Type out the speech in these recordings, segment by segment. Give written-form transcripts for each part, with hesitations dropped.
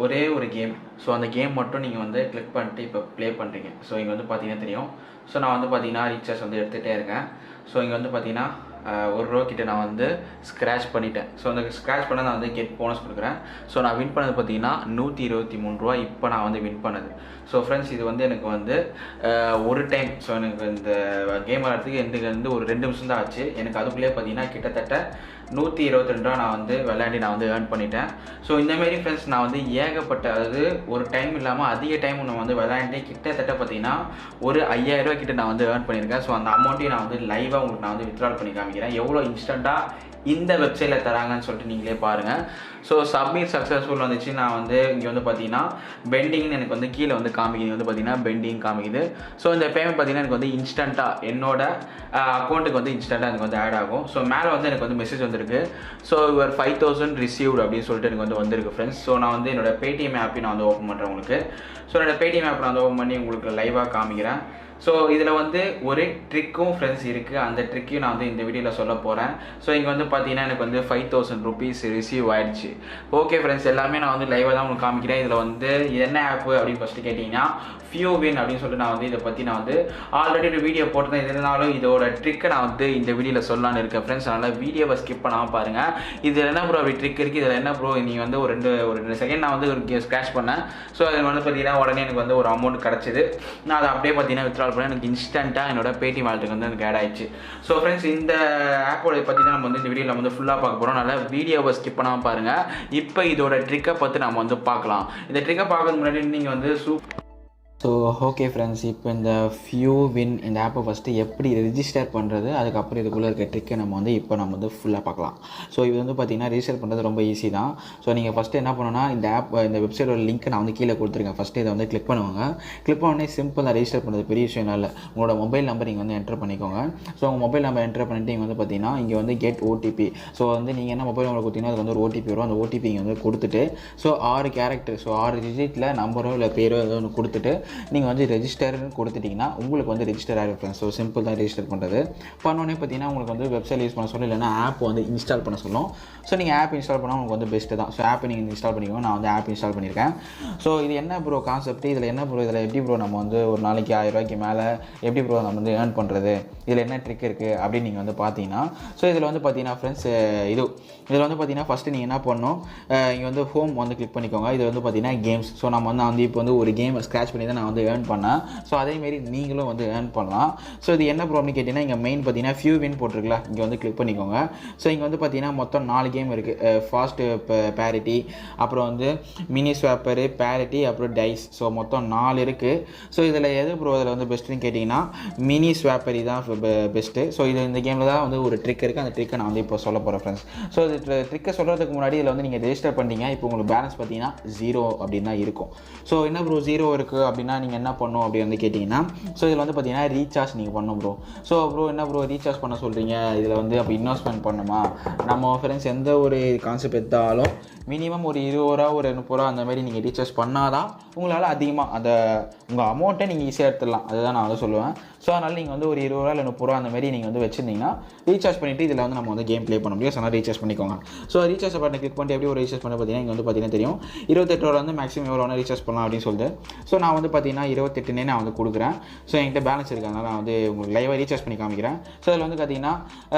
ஒரே ஒரு game. So அந்த கேம் மட்டும் நீங்கள் வந்து கிளிக் பண்ணிட்டு இப்போ ப்ளே பண்ணுறீங்க. ஸோ இங்கே வந்து பார்த்தீங்கன்னா தெரியும். ஸோ நான் வந்து பார்த்தீங்கன்னா ரீசார்ஜ் வந்து எடுத்துகிட்டே இருக்கேன். ஸோ இங்கே வந்து பார்த்தீங்கன்னா ₹1 கிட்ட நான் வந்து ஸ்க்ராட்ச் பண்ணிட்டேன். ஸோ அந்த ஸ்க்ராட்ச் பண்ண நான் வந்து கெட் போனஸ் கொடுக்குறேன். ஸோ நான் வின் பண்ணது பார்த்தீங்கன்னா ₹123 இப்போ நான் வந்து வின் பண்ணது. ஸோ ஃப்ரெண்ட்ஸ் இது வந்து எனக்கு வந்து ஒரு டைம். ஸோ எனக்கு இந்த கேம் விளையாடுறதுக்கு எனக்கு வந்து ஒரு 2 நிமிஷம் தான் ஆச்சு. எனக்கு அதுக்குள்ளேயே பார்த்தீங்கன்னா கிட்டத்தட்ட ₹122 நான் வந்து விளையாடி நான் வந்து ஏர்ன் பண்ணிட்டேன். ஸோ இந்தமாரி ஃப்ரெண்ட்ஸ் நான் வந்து ஏகப்பட்ட, அதாவது ஒரு டைம் இல்லாமல் அதிக டைம் நான் வந்து விளையாண்டு கிட்டத்தட்ட பார்த்தீங்கன்னா ஒரு ₹5000 கிட்ட நான் வந்து ஏர்ன் பண்ணியிருக்கேன். ஸோ அந்த அமௌண்ட்டையும் நான் வந்து லைவாக உங்களுக்கு நான் வந்து வித்ட்ரால் பண்ணி காமிக்கிறேன். எவ்வளோ இன்ஸ்டண்ட்டாக இந்த வெப்சைட்டில் தராங்கன்னு சொல்லிட்டு நீங்களே பாருங்கள். ஸோ சப்மிட் சக்ஸஸ்ஃபுல் வந்துச்சு. நான் வந்து இங்கே வந்து பார்த்தீங்கன்னா பெண்டிங்னு எனக்கு வந்து கீழே வந்து காமிக்குது, வந்து பார்த்தீங்கன்னா பெண்டிங் காமிக்குது. ஸோ இந்த பேமெண்ட் பார்த்தீங்கன்னா எனக்கு வந்து இன்ஸ்டண்ட்டாக என்னோட அக்கௌண்ட்டுக்கு வந்து இன்ஸ்டண்ட்டாக எனக்கு வந்து ஆட் ஆகும். ஸோ மேலே வந்து எனக்கு வந்து மெசேஜ் வந்திருக்கு. ஸோ யுவர் 5000 ரிசீவ்டு அப்படின்னு சொல்லிட்டு எனக்கு வந்து வந்திருக்கு ஃப்ரெண்ட்ஸ். ஸோ நான் வந்து என்னோட பேடிஎம் ஆப்பையும் நான் வந்து ஓப்பன் பண்ணுறேன் உங்களுக்கு. ஸோ என்னோட பேடிஎம் ஆப் நான் வந்து ஓப்பன் பண்ணி உங்களுக்கு லைவாக காமிக்கிறேன். ஸோ இதில் வந்து ஒரு ட்ரிக்கும் ஃப்ரெண்ட்ஸ் இருக்குது. அந்த ட்ரிக்கையும் நான் வந்து இந்த வீடியோவில் சொல்ல போகிறேன். ஸோ இங்கே வந்து பார்த்தீங்கன்னா எனக்கு வந்து ₹5000 ரிசீவ் ஆயிடுச்சு. ஓகே ஃப்ரெண்ட்ஸ், எல்லாமே நான் வந்து லைவாக தான் உங்களுக்கு காமிக்கிறேன். இதில் வந்து என்ன ஆப்பு அப்படின்னு ஃபஸ்ட்டு கேட்டிங்கன்னா ஃபியூவின் அப்படின்னு சொல்லிட்டு நான் வந்து இதை பற்றி நான் வந்து ஆல்ரெடி ஒரு வீடியோ போட்டிருந்தேன். இருந்தாலும் இதோட ட்ரிக்கை நான் வந்து இந்த வீடியோவில் சொல்லலான்னு இருக்கேன் ஃப்ரெண்ட்ஸ். அதனால் வீடியோவை ஸ்கிப் பண்ணாமல் பாருங்கள். இதில் என்ன ப்ரோ அப்படி ட்ரிக் இருக்குது, இதில் என்ன ப்ரோ நீ வந்து ஒரு ரெண்டு செகண்ட் நான் வந்து ஒரு ஸ்க்ராட்ச் பண்ணேன். ஸோ அது வந்து பார்த்தீங்கன்னா உடனே எனக்கு வந்து ஒரு அமௌண்ட் கிடச்சிது. நான் அதை அப்படியே பார்த்தீங்கன்னா வித்ட்ரால் பண்ணேன். எனக்கு இன்ஸ்டண்ட்டாக என்னோட பேடிஎம் வாலெட்டுக்கு வந்து எனக்கு ஆட் ஆயிடுச்சு. ஸோ ஃப்ரெண்ட்ஸ் இந்த ஆப்போட பற்றி தான் நம்ம வந்து இந்த வீடியோவில் வந்து ஃபுல்லாக பார்க்க போகிறோம். அதனால் வீடியோவை ஸ்கிப் பண்ணாமல் பாருங்கள். இப்போ இதோட ட்ரிக்கை பற்றி நம்ம வந்து பார்க்கலாம். இந்த ட்ரிக்கை பார்க்கறதுக்கு முன்னாடி நீங்கள் வந்து ஸோ ஓகே ஃப்ரெண்ட்ஸ், இப்போ இந்த ஃபியூவின் இந்த ஆப்பை ஃபஸ்ட்டு எப்படி ரெஜிஸ்டர் பண்ணுறது, அதுக்கப்புறம் இதுக்குள்ளே இருக்க ட்ரிக்கை நம்ம வந்து ஃபுல்லாக பார்க்கலாம். ஸோ இது வந்து பார்த்திங்கன்னா ரெஜிஸ்டர் பண்ணுறது ரொம்ப ஈஸி தான். ஸோ நீங்கள் ஃபஸ்ட்டு என்ன பண்ணணும்னா இந்த வெப்சைட்டோட லிங்க்கை நான் வந்து கீழே கொடுத்துருக்கேன். ஃபஸ்ட்டு இதை வந்து கிளிக் பண்ணுவாங்க. கிளிக் பண்ணோடனே சிம்பிள் தான், ரெஜிஸ்டர் பண்ணுறது பெரிய விஷயம் இல்லை. உங்களோட மொபைல் நம்பர் நீங்கள் வந்து என்டர் பண்ணிக்கோங்க. ஸோ உங்கள் மொபைல் நம்பர் என்டர் பண்ணிட்டு இங்கே வந்து பார்த்தீங்கன்னா இங்கே வந்து கெட் ஓடிபி. ஸோ வந்து நீங்கள் என்ன மொபைல் நம்பர் கொடுத்தீங்கன்னா அது வந்து ஒரு ஓடிபி வரும். அந்த ஓடிபி இங்கே வந்து கொடுத்துட்டு ஸோ 6 கேரக்டர், ஸோ 6 டிஜிட்டில் நம்பரோ இல்லை பேரோ ஏதோ ஒன்று கொடுத்துட்டு நீங்கள் வந்து ரெஜிஸ்டர்னு கொடுத்துட்டிங்கன்னா உங்களுக்கு வந்து ரெஜிஸ்டர் ஆகிடும் ஃப்ரெண்ட்ஸ். ஸோ சிம்பிள் தான் ரெஜிஸ்டர் பண்ணுறது. பண்ணோன்னே பார்த்தீங்கன்னா உங்களுக்கு வந்து வெப்சைட் யூஸ் பண்ண சொல்லும், இல்லைனா ஆப் வந்து இன்ஸ்டால் பண்ண சொல்லும். ஸோ நீங்கள் ஆப் இன்ஸ்டால் பண்ணால் உங்களுக்கு வந்து பெஸ்ட்டு தான். ஸோ ஆப் நீங்கள் இன்ஸ்டால் பண்ணிக்கோங்க. நான் வந்து ஆப் இன்ஸ்டால் பண்ணியிருக்கேன். ஸோ இது என்ன ப்ரோ கான்செப்ட், இதில் என்ன ப்ரோ, இதில் எப்படி ப்ரோ நம்ம வந்து ஒரு நாளைக்கு ₹1000 மேலே எப்படி ப்ரோ நம்ம வந்து ஏர்ன் பண்ணுறது, இதில் என்ன ட்ரிக் இருக்குது அப்படின்னு நீங்கள் வந்து பார்த்தீங்கன்னா, ஸோ இதில் வந்து பார்த்தீங்கன்னா ஃப்ரெண்ட்ஸ் இதில் வந்து பார்த்தீங்கன்னா ஃபஸ்ட்டு நீங்கள் என்ன பண்ணணும், இங்கே வந்து ஹோம் வந்து கிளிக் பண்ணிக்கோங்க. இது வந்து பார்த்தீங்கன்னா கேம்ஸ். ஸோ நம்ம வந்து இப்போ வந்து ஒரு கேம் ஸ்க்ராட்ச் பண்ணி தான் நான் வந்து ஏர்ன் பண்ணேன். ஸோ அதேமாரி நீங்களும் வந்து ஏர்ன் பண்ணலாம். ஸோ இது என்ன ப்ரோ அப்படின்னு கேட்டிங்கன்னா இங்கே மெயின் பார்த்தீங்கன்னா ஃபியூவின் போட்டிருக்குல்ல, இங்கே வந்து கிளிக் பண்ணிக்கோங்க. ஸோ இங்கே வந்து பார்த்தீங்கன்னா மொத்தம் 4 கேம் இருக்குது. ஃபாஸ்ட்டு பேரிட்டி, அப்புறம் வந்து மினி ஸ்வாப்பரு, பேரிட்டி, அப்புறம் டைஸ். ஸோ மொத்தம் 4 இருக்குது. ஸோ இதில் எது ப்ரோ இதில் வந்து பெஸ்ட்டுன்னு கேட்டிங்கன்னா மினி ஸ்வாப்பரி தான் பெஸ்ட்டு. ஸோ இந்த கேமில் தான் வந்து ஒரு ட்ரிக் இருக்குது. அந்த ட்ரிக்கை நான் வந்து இப்போ சொல்ல போகிறேன் ஃப்ரெண்ட்ஸ். ஸோ இது ட்ரிக்கை சொல்கிறதுக்கு முன்னாடி இதில் வந்து நீங்கள் ரெஜிஸ்டர் பண்ணிட்டீங்க. இப்போ உங்களுக்கு பேலன்ஸ் பார்த்தீங்கன்னா 0 அப்படின்னு தான் இருக்கும். ஸோ என்ன ப்ரோ 0 இருக்குது அப்படின்னா நீங்கள் என்ன பண்ணணும் அப்படி வந்து கேட்டிங்கன்னா, ஸோ இதில் வந்து பார்த்தீங்கன்னா ரீசார்ஜ் நீங்கள் பண்ணணும் ப்ரோ. ஸோ ப்ரோ என்ன ப்ரோ ரீசார்ஜ் பண்ண சொல்கிறீங்க, இதில் வந்து அப்போ இன்வெஸ்ட்மெண்ட் பண்ணுமா? நம்ம ஃப்ரெண்ட்ஸ் எந்த ஒரு கான்செப்ட் எடுத்தாலும் மினிமம் ஒரு ₹20 ஒரு ₹30 அந்த மாதிரி நீங்கள் ரீசார்ஜ் பண்ணால் தான் உங்களால் அதிகமாக உங்கள் அமௌண்ட்டை நீங்கள் ஈஸியாக எடுத்துடலாம். அதுதான் நான் வந்து சொல்லுவேன். ஸோ அதனால் நீங்கள் வந்து ஒரு ₹20 இல்லை ₹30 அந்த மாதிரி நீங்கள் வந்து வச்சுருந்தீங்கன்னா ரீசார்ஜ் பண்ணிவிட்டு இதில் வந்து நம்ம வந்து கேம் ப்ளே பண்ண முடியும். ஸோ அதனால் ரீசார்ஜ் பண்ணிக்கோங்க. ஸோ ரீசார்ஜ் பட்டனை கிளிக் பண்ணிட்டு எப்படி ஒரு ரீசார்ஜ் பண்ண பார்த்தீங்கன்னா இங்கே வந்து பார்த்தீங்கன்னா தெரியும் $28 வந்து மேக்ஸிமம் எவ்வளோ வேணால் ரீசார்ஜ் பண்ணலாம் அப்படின்னு சொல்லிட்டு. ஸோ நான் வந்து பார்த்தீங்கன்னா 28 நான் வந்து கொடுக்குறேன். ஸோ என்கிட்ட பேலன்ஸ் இருக்குது, அதனால் நான் வந்து உங்களுக்கு லைவாக ரீசார்ஜ் பண்ணி காமிக்கிறேன். ஸோ அதில் வந்து பார்த்தீங்கன்னா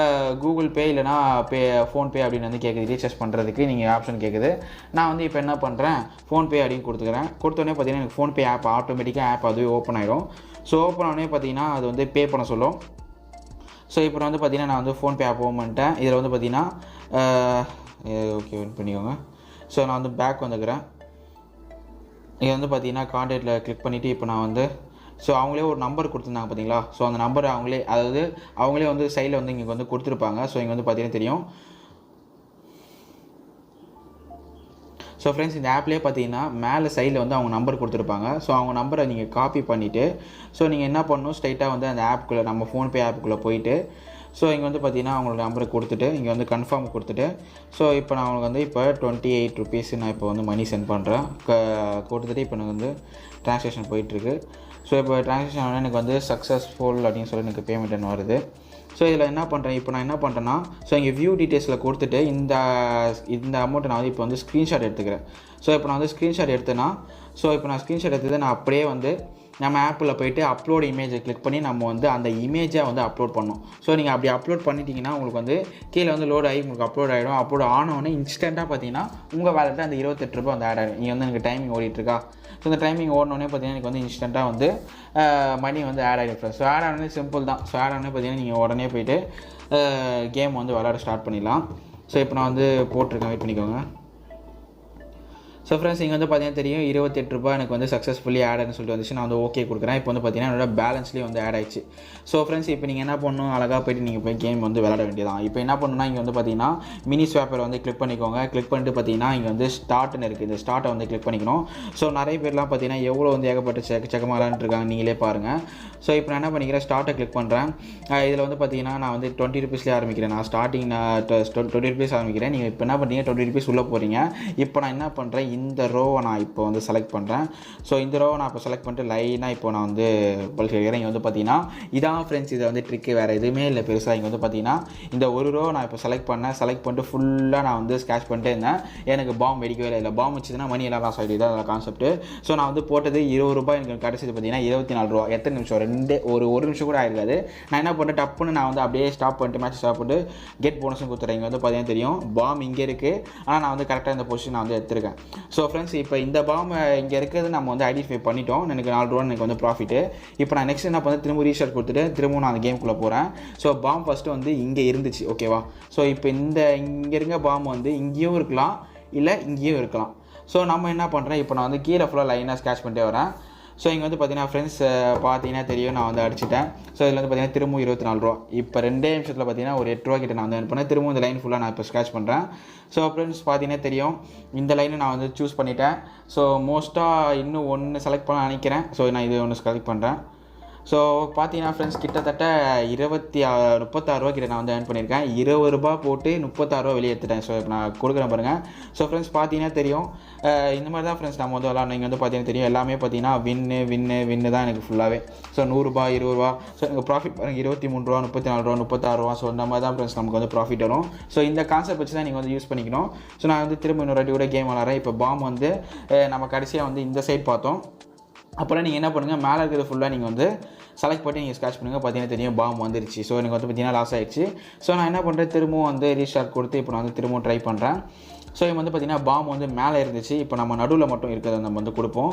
கூகுள் பே இல்லைனா ஃபோன்பே அப்படின்னு வந்து கேட்குது. ரீசார்ஜ் பண்ணுறதுக்கு நீங்கள் ஆப்ஷன் கேட்குது. நான் வந்து இப்போ என்ன பண்ணுறேன், ஃபோன்பே அப்படின்னு கொடுத்துக்கிறேன். கொடுத்தோடனே பார்த்தீங்கன்னா எனக்கு ஃபோன்பே ஆப் ஆட்டோமேட்டிக்காக ஆப் அதுவே ஓப்பன் ஆகிடும். ஸோ ஓப்பன் ஆனே பார்த்தீங்கன்னா அது வந்து பே பண்ண சொல்லும். ஸோ இப்போ வந்து பார்த்தீங்கன்னா நான் வந்து ஃபோன்பே ஆப் ஓப்பன் பண்ணிட்டேன். இதில் வந்து பார்த்தீங்கன்னா ஓகே வெயிட் பண்ணிக்கோங்க. ஸோ நான் வந்து பேக் வந்துக்கிறேன். இது வந்து பார்த்தீங்கன்னா கான்டாக்டில் கிளிக் பண்ணிவிட்டு இப்போ நான் வந்து ஸோ அவங்களே ஒரு நம்பர் கொடுத்துருந்தாங்க பார்த்தீங்களா. ஸோ அந்த நம்பர் அவங்களே வந்து சைடில் வந்து இங்கே வந்து கொடுத்துருப்பாங்க. ஸோ இங்கே வந்து பார்த்தீங்கன்னா தெரியும். ஸோ ஃப்ரெண்ட்ஸ் இந்த ஆப்லேயே பார்த்தீங்கன்னா மேலே சைடில் வந்து அவங்க நம்பர் கொடுத்துருப்பாங்க. ஸோ அவங்க நம்பரை நீங்கள் காப்பி பண்ணிவிட்டு ஸோ நீங்கள் என்ன பண்ணணும், ஸ்ட்ரைட்டாக வந்து அந்த ஆப்புக்குள்ளே நம்ம ஃபோன்பே ஆப்புக்குள்ளே போயிட்டு ஸோ இங்கே வந்து பார்த்தீங்கன்னா அவங்களோட நம்பரை கொடுத்துட்டு இங்கே வந்து கன்ஃபார்ம் கொடுத்துட்டு ஸோ இப்போ நான் அவங்களுக்கு வந்து இப்போ ₹28 நான் இப்போ வந்து மணி சென்ட் பண்ணுறேன். கொடுத்துட்டு இப்போ எனக்கு வந்து ட்ரான்சாக்ஷன் போயிட்டுருக்கு. ஸோ இப்போ ட்ரான்சாக்ஷன் ஆனால் எனக்கு வந்து சக்ஸஸ்ஃபுல் அப்படின்னு சொல்லி எனக்கு பேமெண்ட் என்ன வருது. ஸோ இதில் என்ன பண்ணுறேன், இப்போ நான் என்ன பண்ணுறேன்னா ஸோ இங்கே வியூ டீட்டெயில்ஸில் கொடுத்துட்டு இந்த அமௌண்ட்டை நான் வந்து இப்போ வந்து ஸ்க்ரீன்ஷாட் எடுத்துக்கிறேன். ஸோ இப்போ நான் வந்து ஸ்க்ரீன்ஷாட் எடுத்தேன்னா, ஸோ இப்போ நான் ஸ்க்ரீன்ஷாட் எடுத்தது நான் அப்படியே வந்து நம்ம ஆப்பில் போய்ட்டு அப்லோட் இமேஜை கிளிக் பண்ணி நம்ம வந்து அந்த இமேஜை வந்து அப்லோட் பண்ணணும். ஸோ நீங்கள் அப்படி அப்லோட் பண்ணிட்டீங்கன்னா உங்களுக்கு வந்து கீழே வந்து லோட் ஆகி உங்களுக்கு அப்லோட் ஆகிடும். அப்லோட் ஆனோடனே இன்ஸ்டண்ட்டாக பார்த்தீங்கன்னா உங்கள் வேலெட்டில் அந்த 28 ரூபாய் வந்து ஆட் ஆகிடும். நீங்கள் வந்து எனக்கு டைமிங் ஓடிட்டுருக்கா, ஸோ இந்த டைமிங் ஓடனோடனே பார்த்தீங்கன்னா எனக்கு வந்து இன்ஸ்டண்ட்டாக வந்து மணி வந்து ஆட் ஆகிடும். ஸோ ஆட் ஆனோடனே சிம்பிள் தான். ஸோ ஆட் ஆனோடனே பார்த்தீங்கன்னா நீங்கள் உடனே போய்ட்டு கேம் வந்து விளையாட ஸ்டார்ட் பண்ணிடலாம். ஸோ இப்போ நான் வந்து போட்டிருக்கேன், வெயிட் பண்ணிக்கோங்க. ஸோ ஃப்ரெண்ட்ஸ் இங்கே வந்து பார்த்தீங்கன்னா தெரியும் 28 ரூபாய் எனக்கு வந்து சக்ஸஸ்ஃபுல்லி ஆடுன்னு சொல்லிட்டு வந்துச்சு. நான் வந்து ஓகே கொடுக்குறேன். இப்போ வந்து பார்த்தீங்கன்னா என்னோட பேலன்ஸ்லேயே வந்து ஆட் ஆயிடுச்சு. ஸோ ஃப்ரெண்ட்ஸ் இப்போ நீங்கள் என்ன பண்ணணும், அழகாக போய்ட்டு நீங்கள் போய் கேம் வந்து விளையாட வேண்டியதான். இப்போ என்ன பண்ணணும்னா இங்கே வந்து பார்த்தீங்கன்னா மினி ஸ்வாப்பர் வந்து கிளிக் பண்ணிக்கோங்க. கிளிக் பண்ணிட்டு பார்த்தீங்கன்னா இங்கே வந்து ஸ்டார்ட்னு இருக்குது, இந்த ஸ்டார்ட்டை வந்து கிளிக் பண்ணிக்கணும். ஸோ நிறைய பேர்லாம் பார்த்தீங்கன்னா எவ்வளோ வந்து ஏகப்பட்ட செக்கமாக விளாண்டுருக்காங்க, நீங்களே பாருங்கள். ஸோ இப்போ நான் என்ன பண்ணிக்கிறேன், ஸ்டார்ட்டை கிளிக் பண்ணுறேன். இதில் வந்து பார்த்தீங்கன்னா நான் வந்து 20 ருபீஸ்லேயே ஆரம்பிக்கிறேன். நான் ஸ்டார்டிங் நான் 20 ருபீஸ் ஆரம்பிக்கிறேன். நீங்கள் இப்போ என்ன பண்ணுறீங்க, 20 ருபீஸ் உள்ளே போகிறீங்க. இப்போ நான் என்ன பண்ணுறேன், இந்த ரோவை நான் இப்போ வந்து செலக்ட் பண்ணுறேன். ஸோ இந்த ரோவை நான் இப்போ செலக்ட் பண்ணிட்டு லைனாக இப்போ நான் வந்து பல்க் எடுக்கிறேன். இங்கே வந்து பார்த்தீங்கன்னா இதான் ஃப்ரெண்ட்ஸ், இதை வந்து ட்ரிக்கு, வேறு எதுவுமே இல்லை பெருசாக. இங்கே வந்து பார்த்தீங்கன்னா இந்த ஒரு ரோ நான் இப்போ செலக்ட் பண்ணிட்டு ஃபுல்லாக நான் வந்து ஸ்கேட்ச் பண்ணிட்டே இருந்தேன். எனக்கு பாம் வெடிக்கவே இல்லை. பாம் வச்சுதுன்னா மணி எல்லாம் லாஸ் ஆகிடுது, அதில் கான்செப்ட்டு. ஸோ நான் வந்து போட்டது 20 ரூபாய், எனக்கு கிடச்சது பார்த்தீங்கன்னா 24 ரூபா. எத்தனை நிமிஷம், ஒரு நிமிஷம் கூட ஆகிருக்காது. நான் என்ன பண்ணேன், டப்புன்னு நான் வந்து அப்படியே ஸ்டாப் பண்ணிட்டு மேட்ச் ஸ்டாப் பண்ணிட்டு கெட் போனஸும் கொடுத்துறேன். இங்கே வந்து பார்த்தீங்கன்னா தெரியும் பாம் இங்கே இருக்குது, ஆனால் நான் வந்து கரெக்டாக இந்த பொசிஷன் நான் வந்து எடுத்துருக்கேன். ஸோ ஃப்ரெண்ட்ஸ் இப்போ இந்த பாம் இங்கே இருக்கிறது நம்ம வந்து ஐடென்டிஃபை பண்ணிட்டோம். எனக்கு 4 ரூபா எனக்கு வந்து ப்ராஃபிட்டு. இப்போ நான் நெக்ஸ்ட் என்ன பண்ணேன், திரும்ப ரீஸ்டார்ட் கொடுத்துட்டு திரும்ப நான் அந்த கேமுக்குள்ளே போகிறேன். ஸோ பாம் ஃபஸ்ட்டு வந்து இங்கே இருந்துச்சு, ஓகேவா. ஸோ இப்போ இங்கே இருக்க பாம் வந்து இங்கேயும் இருக்கலாம், இல்லை இங்கேயும் இருக்கலாம். ஸோ நம்ம என்ன பண்ணுறேன், இப்போ நான் வந்து கீழே ஃபுல்லாக லைனாக ஸ்கேட்ச் பண்ணிட்டே வரேன். ஸோ இங்கே வந்து பார்த்தீங்கன்னா ஃப்ரெண்ட்ஸ் பார்த்தீங்கன்னா தெரியும், நான் வந்து அடிச்சிட்டேன். ஸோ இதில் வந்து பார்த்தீங்கன்னா திரும்ப 24 ரூபா. இப்போ 2 நிமிஷத்தில் பார்த்தீங்கன்னா ஒரு 8 ரூபா கிட்ட நான் வந்து பண்ணேன். திரும்ப இந்த லைன் ஃபுல்லாக நான் இப்போ ஸ்க்ராட்ச் பண்ணுறேன். ஸோ ஃப்ரெண்ட்ஸ் பார்த்தீங்கன்னா தெரியும், இந்த லைனை நான் வந்து சூஸ் பண்ணிட்டேன். ஸோ மோஸ்ட்டாக இன்னும் ஒன்று செலக்ட் பண்ண நினைக்கிறேன். ஸோ நான் இது ஒன்று செலக்ட் பண்ணுறேன். ஸோ பார்த்தீங்கன்னா ஃப்ரெண்ட்ஸ் கிட்டத்தட்ட 36 ரூபா கிட்ட நான் வந்து ஏர்ன் பண்ணியிருக்கேன். 20 ரூபா போட்டு 36 ரூபா வெளியே எடுத்துட்டேன். ஸோ இப்போ நான் கொடுக்குறேன் பாருங்கள். ஸோ ஃப்ரெண்ட்ஸ் பார்த்தீங்கன்னா தெரியும், இந்த மாதிரி தான் ஃப்ரெண்ட்ஸ் நம்ம வந்து விளாட்ணும். இங்கே வந்து பார்த்தீங்கன்னா தெரியும், எல்லாமே பார்த்தீங்கன்னா வின்னு தான் எனக்கு ஃபுல்லாகவே. ஸோ 100 ரூபா 20 ரூபா. ஸோ எனக்கு ப்ராஃபிட் பாருங்கள், 23 ரூபா 34 ரூபா 36 ரூபா. ஸோ இந்த மாதிரி தான் ஃப்ரெண்ட்ஸ் நமக்கு வந்து ப்ராஃபிட் வரும். ஸோ இந்த கான்செப்ட் வச்சு தான் நீங்கள் வந்து யூஸ் பண்ணிக்கணும். ஸோ நான் வந்து திரும்ப இன்னொரு வாட்டி கூட கேம் விளாட்றேன். இப்போ பாம் வந்து நம்ம கடைசியாக வந்து இந்த சைட் பார்த்தோம். அப்புறம் நீங்கள் என்ன பண்ணுங்கள், மேலே இருக்கிறது ஃபுல்லாக நீங்கள் வந்து செலக்ட் பண்ணி நீங்கள் ஸ்க்ராட்ச் பண்ணுங்கள். பார்த்தீங்கன்னா தெரியும் பாம் வந்துருச்சு. ஸோ எனக்கு வந்து பார்த்தீங்கன்னா லாஸ் ஆகிடுச்சு. ஸோ நான் என்ன பண்ணுறேன், திரும்பவும் வந்து ரீஸ்டார்ட் கொடுத்து இப்போ நான் வந்து திரும்பவும் ட்ரை பண்ணுறேன். ஸோ இப்போ வந்து பார்த்திங்கன்னா பாம் வந்து மேலே இருந்துச்சு. இப்போ நம்ம நடுவில் மட்டும் இருக்கிறத நம்ம வந்து கொடுப்போம்.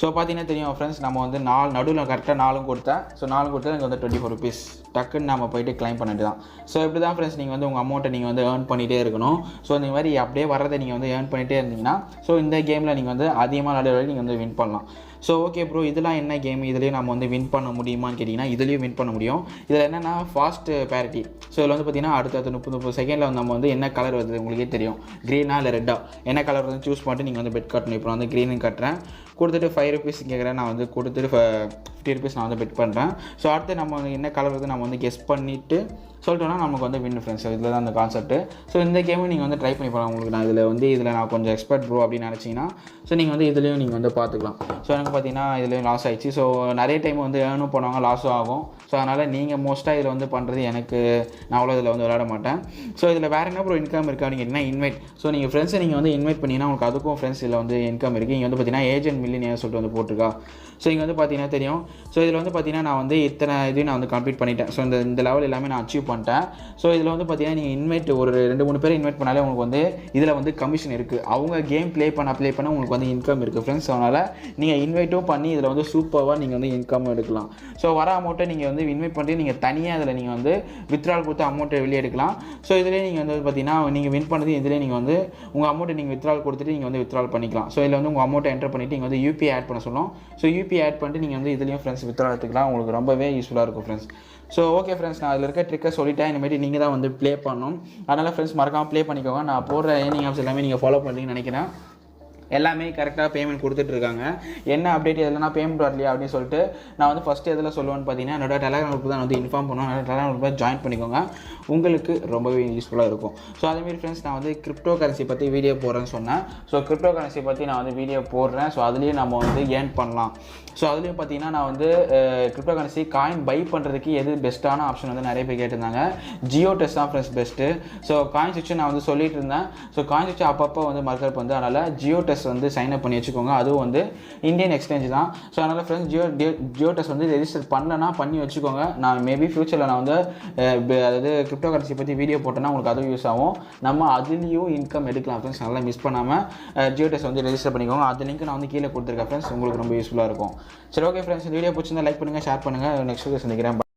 ஸோ பார்த்தீங்கன்னா தெரியும் ஃப்ரெண்ட்ஸ், நம்ம வந்து நடுவில் கரெக்டாக 4 கொடுத்தேன். ஸோ 4 கொடுத்தா எனக்கு வந்து 24 ருபீஸ் டக்குன்னு நம்ம போய்ட்டு கிளைம் பண்ணிட்டு தான். ஸோ இப்படி தான் ஃப்ரெண்ட்ஸ் நீங்கள் வந்து உங்கள் அமௌண்ட்டை நீங்கள் வந்து ஏர்ன் பண்ணிகிட்டே இருக்கணும். ஸோ இந்த மாதிரி அப்படியே வரதை நீங்கள் வந்து ஏர்ன் பண்ணிகிட்டே இருந்தீங்கன்னா ஸோ இந்த கேமில் நீங்கள் வந்து அதிகமாக நடுவில் நீங்கள் வந்து வின் பண்ணலாம். ஸோ ஓகே ப்ரோ, இதெல்லாம் என்ன கேம், இதுலேயும் நம்ம வந்து வின் பண்ண முடியுமான்னு கேட்டிங்கன்னா இதுலேயும் வின் பண்ண முடியும். இதில் என்னென்னா ஃபாஸ்ட் பேரிட்டி. ஸோ இதில் வந்து பார்த்திங்கன்னா அடுத்த 30 செகண்டில் வந்து நம்ம வந்து என்ன கலர் வருது உங்களுக்கே தெரியும், க்ரீனா இல்லை ரெட்டா, என்ன கலர் வந்து சூஸ் பண்ணிட்டு நீங்கள் வந்து பெட் கட்டணும். இப்போ வந்து க்ரீனு கட்டுறேன், கொடுத்துட்டு 5 ருபீஸ் கேட்குறேன். நான் வந்து கொடுத்துட்டு 50 ருபீஸ் நான் வந்து பெட் பண்ணுறேன். ஸோ அடுத்து நம்ம வந்து என்ன கலர் வந்து நம்ம வந்து கெஸ் பண்ணிவிட்டு சொல்லிட்டோன்னா நமக்கு வந்து வின் ஃப்ரெண்ட்ஸ். இதில் தான் அந்த கான்செப்ட்டு. ஸோ இந்த கேமும் நீங்கள் வந்து ட்ரை பண்ணி போகலாம். உங்களுக்கு நான் இதில் நான் கொஞ்சம் எக்ஸ்பர்ட் ப்ரோ அப்படின்னு நினச்சிங்கன்னா ஸோ நீங்கள் வந்து இதுலேயும் நீங்கள் வந்து பார்த்துக்கலாம். ஸோ எனக்கு பார்த்தீங்கன்னா இதுலேயும் லாஸ் ஆகிடுச்சு. ஸோ நிறைய டைம் வந்து ஏர்னும் பண்ணுவாங்க, லாஸும் ஆகும். ஸோ அதனால் நீங்கள் மோஸ்ட்டாக இதில் வந்து பண்ணுறது எனக்கு நான் அவ்வளோ இதில் வந்து விளையாட மாட்டேன். ஸோ இதில் வேறு என்ன ப்ரோ இன்கம் இருக்கா நீங்கள் என்ன இன்வைட். ஸோ நீங்கள் ஃப்ரெண்ட்ஸை நீங்கள் வந்து இன்வைட் பண்ணிங்கன்னா உங்களுக்கு அதுக்கும் ஃப்ரெண்ட்ஸ் இதில் வந்து இன்கம் இருக்குது. இங்கே வந்து பார்த்தீங்கன்னா ஏஜென்ட் மில்லியனியர் சொல்லிட்டு வந்து போட்டிருக்கா. ஸோ இங்கே வந்து பார்த்தீங்கன்னா தெரியும். ஸோ இதில் வந்து பார்த்தீங்கன்னா நான் வந்து இத்தனை இதையும் நான் வந்து கம்ப்ளீட் பண்ணிட்டேன். ஸோ இந்த லெவல் எல்லாமே நான் அச்சீவ் பண்ணிட்டேன். ஸோ இதில் வந்து பார்த்தீங்கன்னா நீங்கள் இன்வைட் ஒரு 2-3 பேர் இன்வைட் பண்ணாலே உங்களுக்கு வந்து இதில் வந்து கமிஷன் இருக்குது. அவங்க கேம் ப்ளே பண்ண உங்களுக்கு வந்து இன்கம் இருக்குது ஃப்ரெண்ட்ஸ். அதனால் நீங்கள் இன்வைட்டும் பண்ணி இதில் வந்து சூப்பராக நீங்கள் வந்து இன்கம் எடுக்கலாம். ஸோ வர அமௌண்ட்டை நீங்கள் வந்து இன்வைட் பண்ணி நீங்கள் தனியாக இதில் நீங்கள் வந்து வித்ட்ரால் கொடுத்து அமௌண்ட்டை வெளியே எடுக்கலாம். ஸோ இதிலே நீங்கள் வந்து பார்த்தீங்கன்னா நீங்கள் வின் பண்ணது இதிலே நீங்கள் வந்து உங்கள் அமௌண்ட்டை நீங்கள் வித்ட்ரால் கொடுத்துட்டு நீங்கள் வந்து வித்ட்ரால் பண்ணிக்கலாம். ஸோ இதில் வந்து உங்கள் அமௌண்ட்டை என்டர் பண்ணிவிட்டு நீங்கள் வந்து யூபிஐ ஆட் பண்ண சொல்லணும். ஸோ யூபிஐ ஆட் பண்ணிட்டு நீங்கள் வந்து இதுலேயும் ஃப்ரெண்ட்ஸ் வித்ட்ரால் எடுத்துக்கலாம். உங்களுக்கு ரொம்பவே யூஸ்ஃபுல்லாக இருக்கும் ஃப்ரெண்ட்ஸ். ஸோ ஓகே ஃப்ரெண்ட்ஸ், நான் அதில் இருக்க ட்ரிக்கை சொல்லிட்டேன். இனிமேட்டு நீங்கள் தான் வந்து ப்ளே பண்ணணும். அதனால் ஃப்ரெண்ட்ஸ் மறக்காமல் ப்ளே பண்ணிக்கோங்க. நான் போடுற ஏர்னிங் ஆப்ஸ் எல்லாமே நீங்கள் ஃபாலோ பண்ணுறீங்கன்னு நினைக்கிறேன். எல்லாமே கரெக்டாக பேமெண்ட் கொடுத்துட்ருக்காங்க. என்ன அப்டேட் எதுலனா பேமெண்ட் வரலையா அப்படின்னு சொல்லிட்டு நான் வந்து ஃபஸ்ட்டு எதில் சொல்லுவேன்னு பார்த்தீங்கன்னா என்னோட டெலகிராம் குரூப் தான் வந்து இன்ஃபார்ம் பண்ணுவேன். என்னோட டெலகிராம் குரூப்பில் ஜாயின் பண்ணிக்கோங்க, உங்களுக்கு ரொம்பவே யூஸ்ஃபுல்லாக இருக்கும். ஸோ அதேமாரி ஃப்ரெண்ட்ஸ், நான் வந்து கிரிப்டோ கரன்சி பற்றி வீடியோ போடுறேன்னு சொன்னேன். ஸோ கிரிப்டோ கரன்சி பற்றி நான் வந்து வீடியோ போடுறேன். ஸோ அதுலேயும் நம்ம வந்து ஏர்ன் பண்ணலாம். ஸோ அதுலேயும் பார்த்தீங்கன்னா நான் வந்து கிரிப்டோ கரன்சி காயின் பை பண்ணுறதுக்கு எது பெஸ்ட்டான ஆப்ஷன் வந்து நிறைய பேர் கேட்டிருந்தாங்க. ஜியோ டெஸ்ட் தான் ஃப்ரெண்ட்ஸ் பெஸ்ட்டு. ஸோ காயின் சுவிட்ச் நான் வந்து சொல்லிட்டு இருந்தேன். ஸோ காயின் சுவிட்ச் அப்பப்போ வந்து மறக்கப் வந்து அதனால் ஜியோ டெஸ்ட் டெஸ்ட் வந்து சைன் அப் பண்ணி வச்சுக்கோங்க. அதுவும் வந்து இந்தியன் எக்ஸ்சேஞ்ச் தான். ஸோ அதனால் ஃப்ரெண்ட்ஸ் ஜியோ டெஸ்ட் வந்து ரெஜிஸ்டர் பண்ணலன்னா பண்ணி வச்சுக்கோங்க. நான் மேபி ஃபியூச்சரில் நான் வந்து அதாவது கிரிப்டோ கரன்சி பற்றி வீடியோ போட்டேன்னா உங்களுக்கு அதுவும் யூஸ் ஆகும். நம்ம அதுலேயும் இன்கம் எடுக்கலாம் ஃப்ரெண்ட்ஸ். நல்லா மிஸ் பண்ணாமல் ஜியோ டெஸ்ட் வந்து ரெஜிஸ்டர் பண்ணிக்கோங்க. அது லிங்க் நான் வந்து கீழே கொடுத்துருக்கேன் ஃப்ரெண்ட்ஸ். உங்களுக்கு ரொம்ப யூஸ்ஃபுல்லாக இருக்கும். சரி, ஓகே ஃப்ரெண்ட்ஸ், இந்த வீடியோ பிடிச்சிருந்தா லைக் பண்ணுங்கள், ஷேர் பண்ணுங்கள். நெக்ஸ்ட் வீடியோ சந்திக்கிறேன்.